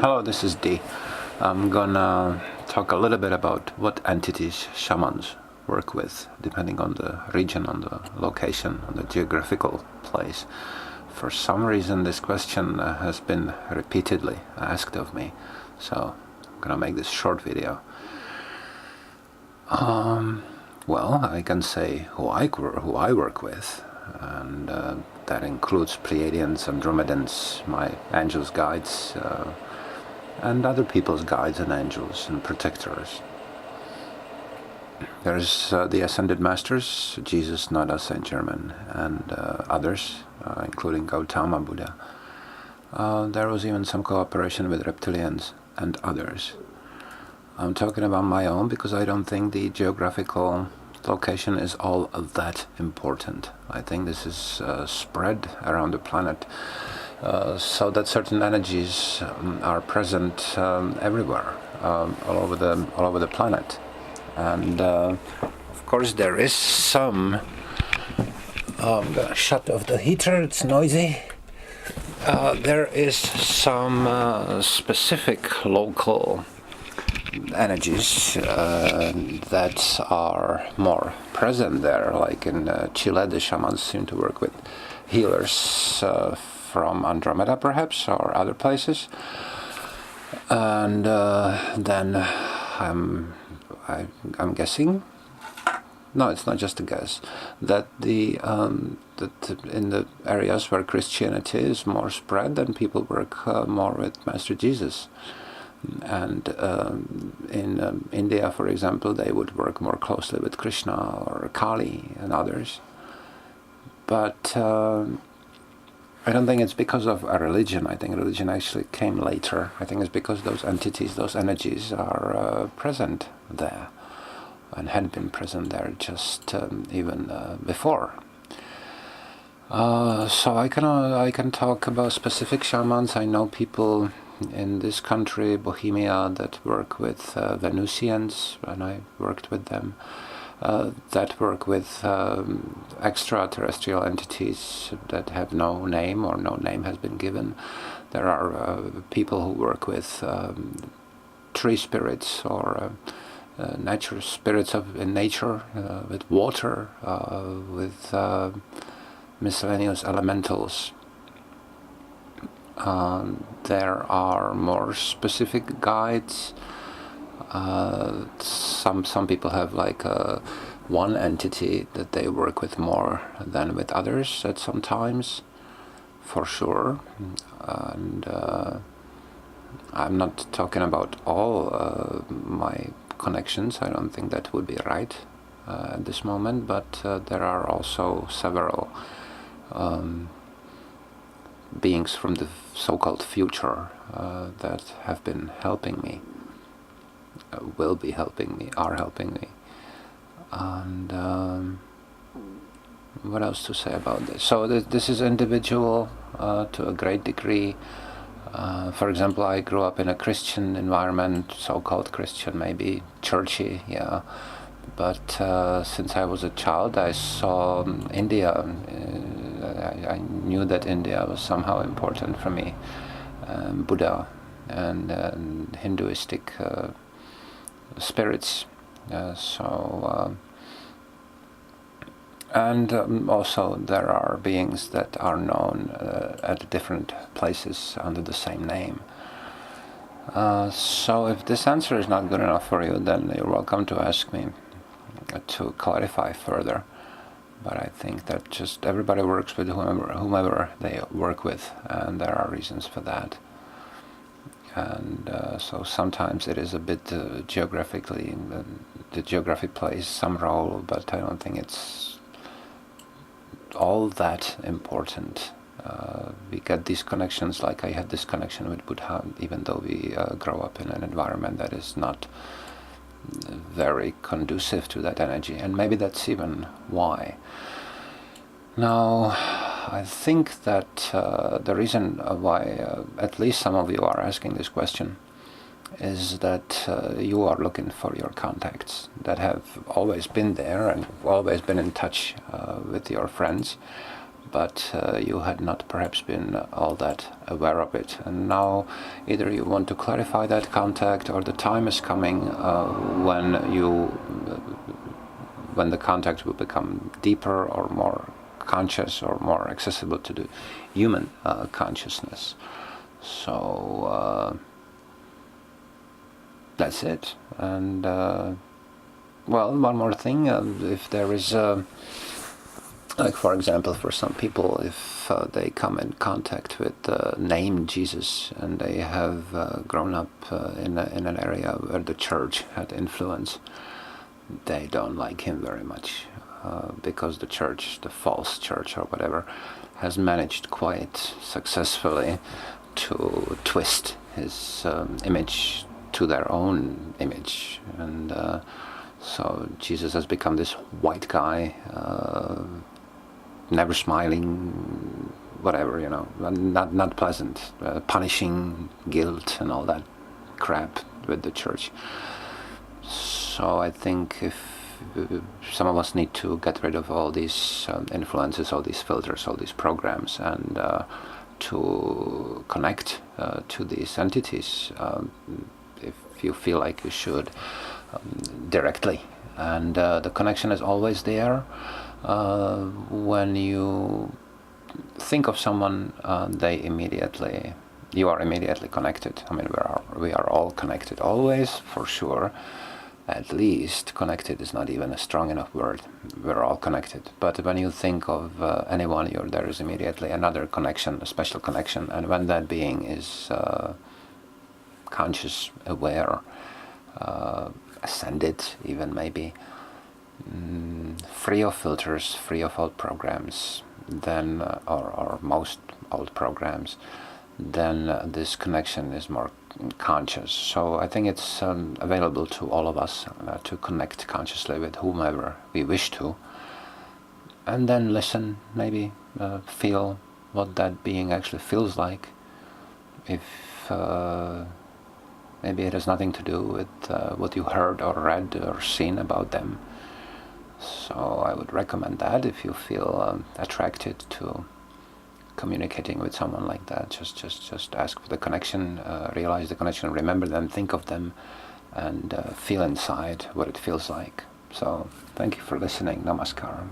Hello, this is D. I'm gonna talk a little bit about what entities shamans work with, depending on the region, on the location, on the geographical place. For some reason, this question has been repeatedly asked of me, so I'm gonna make this short video. Well, I can say who I work with, and that includes Pleiadians, Andromedans, my angels, guides, and other people's guides and angels and protectors. There's the Ascended Masters, Jesus, Nada, Saint Germain, and others, including Gautama Buddha. There was even some cooperation with reptilians and others. I'm talking about my own because I don't think the geographical location is all that important. I think this is spread around the planet so that certain energies are present everywhere, all over the planet. And of course there is some... I'm gonna shut off the heater, it's noisy. There is some specific local energies that are more present there, like in Chile. The shamans seem to work with healers from Andromeda perhaps, or other places. And then I'm guessing, no, it's not just a guess, that that in the areas where Christianity is more spread, then people work more with Master Jesus. And in India, for example, they would work more closely with Krishna or Kali and others. But I don't think it's because of a religion. I think religion actually came later. I think it's because those entities, those energies are present there and had been present there just even before. So I can talk about specific shamans. I know people in this country, Bohemia, that work with Venusians, and I worked with them, that work with extraterrestrial entities that have no name or no name has been given. There are people who work with tree spirits or nature spirits in nature, with water, with miscellaneous elementals. There are more specific guides. Some people have like one entity that they work with more than with others at some times, for sure. And I'm not talking about all my connections. I don't think that would be right at this moment, but there are also several beings from the so-called future that have been helping me, will be helping me, are helping me. And what else to say about this? So this is individual to a great degree. For example, I grew up in a Christian environment, so-called Christian, maybe churchy, yeah. But since I was a child, I saw India. I knew that India was somehow important for me. Buddha and Hinduistic spirits. And also there are beings that are known at different places under the same name. So if this answer is not good enough for you, then you're welcome to ask me to clarify further. But I think that just everybody works with whomever they work with, and there are reasons for that. And so sometimes it is a bit geographically, the geography plays some role, but I don't think it's all that important. We get these connections, like I had this connection with Buddha, even though we grow up in an environment that is not very conducive to that energy, and maybe that's even why. Now, I think that the reason why at least some of you are asking this question is that you are looking for your contacts that have always been there and always been in touch with your friends, but you had not perhaps been all that aware of it. And now either you want to clarify that contact, or the time is coming when the contact will become deeper or more conscious or more accessible to the human consciousness. So that's it. And well, one more thing, if there is like, for example, for some people, if they come in contact with the name Jesus, and they have grown up in an area where the church had influence, they don't like him very much, because the church, the false church or whatever, has managed quite successfully to twist his image to their own image. And so Jesus has become this white guy, never smiling, whatever, not pleasant, punishing guilt and all that crap with the church. So I think if some of us need to get rid of all these influences, all these filters, all these programs, and to connect to these entities, if you feel like you should, directly. And the connection is always there. When you think of someone, you are immediately connected. I mean, we are all connected always, for sure. At least connected is not even a strong enough word. We're all connected. But when you think of anyone, there is immediately another connection, a special connection. And when that being is conscious, aware, ascended even maybe, free of filters, free of old programs, then, or most old programs, then this connection is more conscious. So I think it's available to all of us to connect consciously with whomever we wish to, and then listen, maybe feel what that being actually feels like. If maybe it has nothing to do with what you heard or read or seen about them. So I would recommend that if you feel attracted to communicating with someone like that. Just ask for the connection, realize the connection, remember them, think of them, and feel inside what it feels like. So thank you for listening. Namaskaram.